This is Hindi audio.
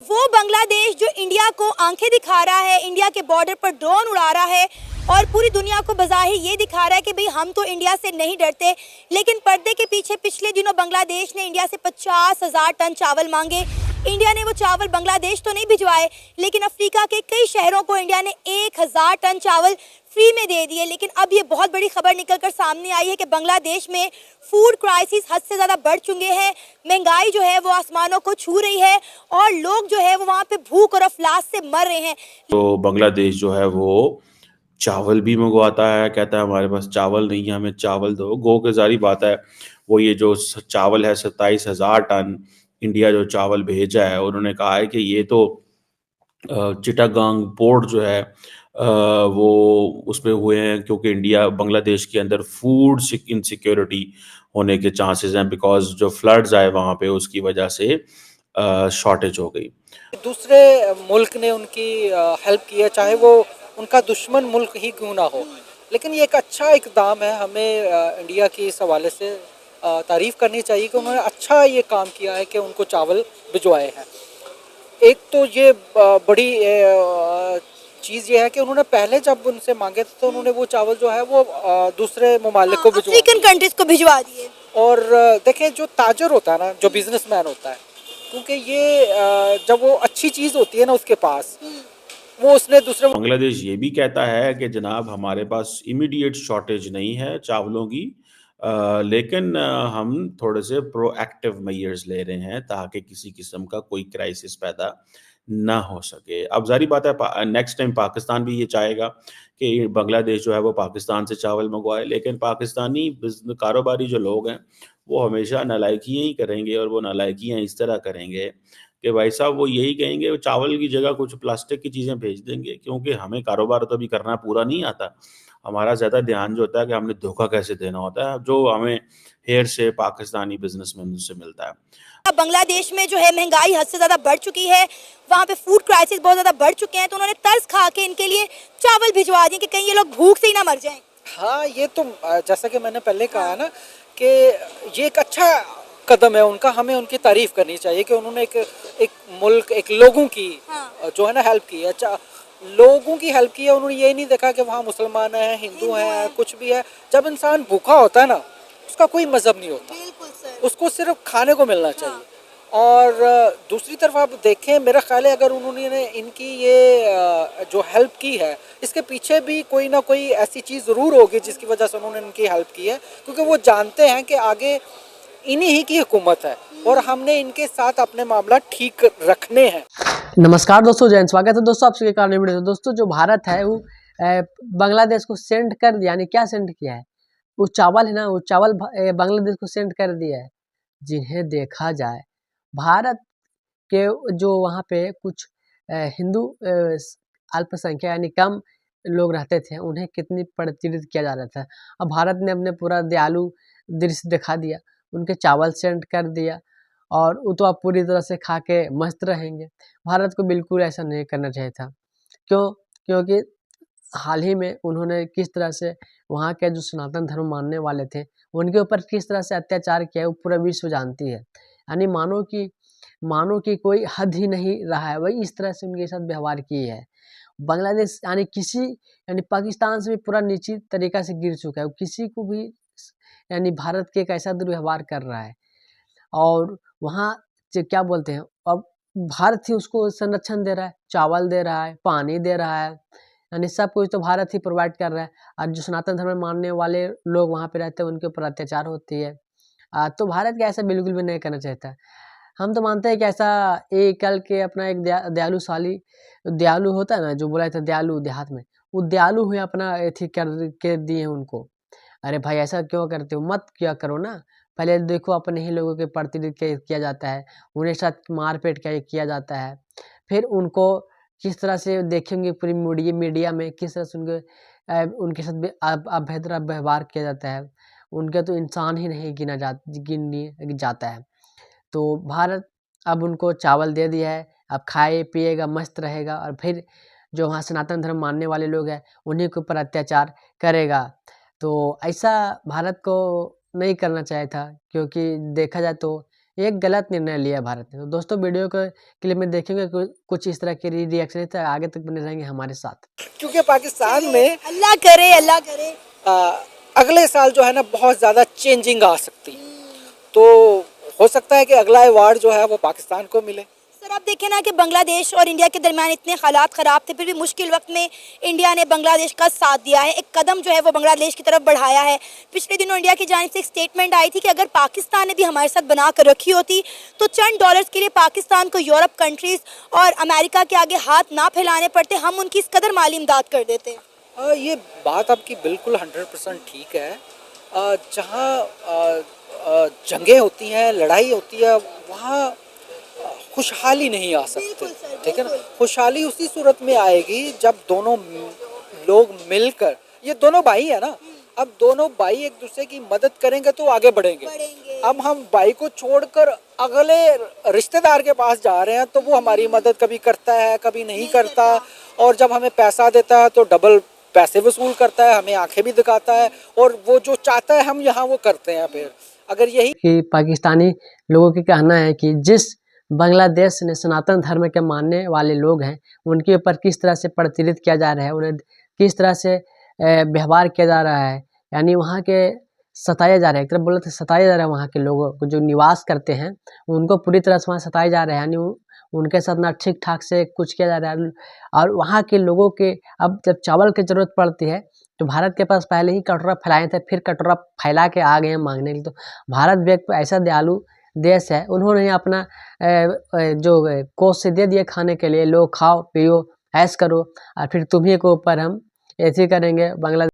वो बांग्लादेश जो इंडिया को आंखें दिखा रहा है, इंडिया के बॉर्डर पर ड्रोन उड़ा रहा है और पूरी दुनिया को बज़ाहिर ये दिखा रहा है कि भाई हम तो इंडिया से नहीं डरते, लेकिन पर्दे के पीछे पिछले दिनों बांग्लादेश ने इंडिया से 50,000 टन चावल मांगे। इंडिया ने वो चावल बांग्लादेश तो नहीं भिजवाए, लेकिन अफ्रीका के कई शहरों को इंडिया ने 1,000 टन चावल फ्री में दे दिए। लेकिन अब ये बहुत बड़ी खबर निकलकर सामने आई है कि बांग्लादेश में फूड क्राइसिस हद से ज़्यादा बढ़ चुके हैं। महंगाई जो है वो आसमानों को छू रही है और लोग जो है वो वहाँ पे भूख और अफलास से मर रहे हैं। तो बांग्लादेश जो है वो चावल भी मंगवाता है, कहता है हमारे पास चावल नहीं है, हमें चावल दो। गो के ज़ारी बात है, वो ये जो चावल है 27,000 टन इंडिया जो चावल भेजा है, उन्होंने कहा है कि ये तो चिटागांग पोर्ट जो है वो उसमें हुए हैं, क्योंकि इंडिया बांग्लादेश के अंदर फूड इनसिक्योरिटी होने के चांसेस हैं, बिकॉज जो फ्लड्स आए वहाँ पे उसकी वजह से शॉर्टेज हो गई। दूसरे मुल्क ने उनकी हेल्प की है, चाहे वो उनका दुश्मन मुल्क ही क्यों ना हो, लेकिन ये एक अच्छा इकदाम है। हमें इंडिया की इस हवाले से तारीफ़ करनी चाहिए कि उन्होंने अच्छा ये काम किया है कि उनको चावल भिजवाए हैं। एक तो ये बड़ी चीज़ ये है कि उन्होंने पहले जब उनसे मांगे थे तो उन्होंने वो चावल जो है वो दूसरे ममालिक को भिजवा अफ्रीकन कंट्रीज को भिजवा दिए। और देखें, जो ताजर होता है ना, जो बिजनेसमैन होता है, क्योंकि ये जब वो अच्छी चीज़ होती है ना उसके पास, वो उसने दूसरे बांग्लादेश ये भी कहता है कि जनाब हमारे पास इमीडिएट शॉर्टेज नहीं है चावलों की, लेकिन हम थोड़े से प्रोएक्टिव मेजर्स ले रहे हैं ताकि किसी किस्म का कोई क्राइसिस पैदा ना हो सके। अब ज़ाहिर बात है नेक्स्ट टाइम पाकिस्तान भी ये चाहेगा कि बांग्लादेश जो है वो पाकिस्तान से चावल मंगवाए, लेकिन पाकिस्तानी कारोबारी जो लोग हैं वो हमेशा नालायकियाँ ही करेंगे, और वो नालायकियाँ इस तरह करेंगे कि भाई साहब वो यही कहेंगे, वो चावल की जगह कुछ प्लास्टिक की चीज़ें भेज देंगे, क्योंकि हमें कारोबार तो अभी करना पूरा नहीं आता। हमारा ज़्यादा ध्यान जो होता है कि हमने धोखा कैसे देना होता है, जो हमें हेर से पाकिस्तानी बिजनेसमैन से मिलता है। अब बांग्लादेश में जो है महंगाई हद से ज़्यादा बढ़ चुकी है, वहाँ पे फूड क्राइसिस बहुत ज़्यादा बढ़ चुके हैं, तो उन्होंने तर्स खा के इनके लिए चावल भिजवा दिए कि कहीं ये लोग भूख से ही ना मर जाएं। हाँ, ये तो जैसा कि मैंने पहले कहा ना कि ये एक अच्छा कदम है उनका। हमें उनकी तारीफ करनी चाहिए कि उन्होंने एक मुल्क, एक लोगों की जो है ना हेल्प की है। अच्छा, लोगों की हेल्प की है। उन्होंने ये नहीं देखा कि वहाँ मुसलमान हैं, हिंदू हैं, कुछ भी है। जब इंसान भूखा होता है ना, उसका कोई मजहब नहीं होता, बिल्कुल सर। उसको सिर्फ खाने को मिलना चाहिए। और दूसरी तरफ आप देखें, मेरा ख्याल है अगर उन्होंने इनकी ये जो हेल्प की है, इसके पीछे भी कोई ना कोई ऐसी चीज़ ज़रूर होगी जिसकी वजह से उन्होंने इनकी हेल्प की है, क्योंकि वो जानते हैं कि आगे इन्हीं ही की हुकूमत है और हमने इनके साथ अपने मामला ठीक रखने हैं। नमस्कार दोस्तों, जय हिंद। स्वागत है दोस्तों आपके कारण वीडियो। दोस्तों, जो भारत है वो बांग्लादेश को सेंड कर दिया, यानी क्या सेंड किया है, वो चावल है ना, वो चावल बांग्लादेश को सेंड कर दिया है। जिन्हें देखा जाए, भारत के जो वहाँ पे कुछ हिंदू अल्पसंख्यक यानी कम लोग रहते थे, उन्हें कितनी प्रताड़ित किया जा रहा था। अब भारत ने अपने पूरा दयालु दृश्य दिखा दिया, उनके चावल सेंड कर दिया और वो तो आप पूरी तरह से खा के मस्त रहेंगे। भारत को बिल्कुल ऐसा नहीं करना चाहिए था। क्यों? क्योंकि हाल ही में उन्होंने किस तरह से वहाँ के जो सनातन धर्म मानने वाले थे, उनके ऊपर किस तरह से अत्याचार किया है, वो पूरा विश्व जानती है। यानी मानो कि कोई हद ही नहीं रहा है, वही इस तरह से उनके साथ व्यवहार की है। बांग्लादेश यानी पाकिस्तान से भी पूरा निश्चित तरीका से गिर चुका है। किसी को भी यानी भारत के एक ऐसा दुर्व्यवहार कर रहा है और वहाँ क्या बोलते हैं, अब भारत ही उसको संरक्षण दे रहा है, चावल दे रहा है, पानी दे रहा है, यानी सब कुछ तो भारत ही प्रोवाइड कर रहा है। और जो सनातन धर्म मानने वाले लोग वहाँ पे रहते हैं, उनके ऊपर अत्याचार होती है। तो भारत का ऐसा बिल्कुल भी नहीं करना चाहता। हम तो मानते हैं कि ऐसा एक कल के अपना एक दयालु होता है ना, जो बोला था दयालु देहात में, वो दयालु हुए अपना एथी कर के दिए उनको। अरे भाई, ऐसा क्यों करते हो? मत किया करो ना। पहले देखो, अपने ही लोगों के प्रति किया जाता है, उन्हें साथ मारपीट किया जाता है, फिर उनको किस तरह से देखेंगे पूरी मीडिया में, किस तरह से उनके साथ अभद्र व्यवहार किया जाता है। उनके तो इंसान ही नहीं गिना जाता है। तो भारत अब उनको चावल दे दिया है, अब खाए पिएगा, मस्त रहेगा, और फिर जो वहाँ सनातन धर्म मानने वाले लोग हैं उन्हीं के ऊपर अत्याचार करेगा। तो ऐसा भारत को नहीं करना चाहिए था, क्योंकि देखा जाए तो एक गलत निर्णय लिया भारत ने। तो दोस्तों वीडियो को क्लिप में देखेंगे कुछ इस तरह के रिएक्शन, तो आगे तक बने रहेंगे हमारे साथ। क्योंकि पाकिस्तान में अल्लाह करे, अल्लाह करे। अगले साल जो है ना बहुत ज़्यादा चेंजिंग आ सकती है, तो हो सकता है कि अगला अवार्ड जो है वो पाकिस्तान को मिले। सर आप देखें ना कि बांग्लादेश और इंडिया के दरमियान इतने हालात ख़राब थे, फिर भी मुश्किल वक्त में इंडिया ने बांग्लादेश का साथ दिया है, एक कदम जो है वो बांग्लादेश की तरफ बढ़ाया है। पिछले दिनों इंडिया की जानिब से एक स्टेटमेंट आई थी कि अगर पाकिस्तान ने भी हमारे साथ बना कर रखी होती तो चंद डॉलर्स के लिए पाकिस्तान को यूरोप कंट्रीज़ और अमेरिका के आगे हाथ ना फैलाने पड़ते, हम उनकी इस कदर माली इमदाद कर देते। ये बात आपकी बिल्कुल 100% ठीक है। जहाँ जंगें होती हैं, लड़ाई होती है, वहाँ खुशहाली नहीं आ सकती, ठीक है ना। खुशहाली उसी सूरत में आएगी जब दोनों लोग मिलकर, ये दोनों भाई है ना, अब दोनों भाई एक दूसरे की मदद करेंगे तो आगे बढ़ेंगे। अब हम भाई को छोड़कर अगले रिश्तेदार के पास जा रहे हैं तो वो हमारी मदद कभी करता है कभी नहीं करता, और जब हमें पैसा देता है तो डबल पैसे वसूल करता है, हमें आंखें भी दिखाता है, और वो जो चाहता है हम यहाँ वो करते हैं। फिर अगर यही कि पाकिस्तानी लोगों की कहना है कि जिस बांग्लादेश ने सनातन धर्म के मानने वाले लोग हैं उनके ऊपर किस तरह से प्रचलित किया जा रहा है, उन्हें किस तरह से व्यवहार किया जा रहा है, यानी वहाँ के सताए जा रहे हैं, एक तरफ बोले तो सताए जा रहे हैं, वहाँ के लोगों को जो निवास करते हैं उनको पूरी तरह से वहाँ सताए जा रहे हैं, यानी उनके साथ ना ठीक ठाक से कुछ किया जा रहा है। और वहाँ के लोगों के अब जब चावल की ज़रूरत पड़ती है तो भारत के पास पहले ही कटोरा फैलाए थे, फिर कटोरा फैला के आ गए हैं मांगने के लिए। तो भारत भी एक ऐसा दयालु देश है, उन्होंने अपना जो कोष से दे दिए खाने के लिए, लो खाओ पियो ऐश करो, और फिर तुम्ही के ऊपर हम ऐसे करेंगे। बांग्लादेश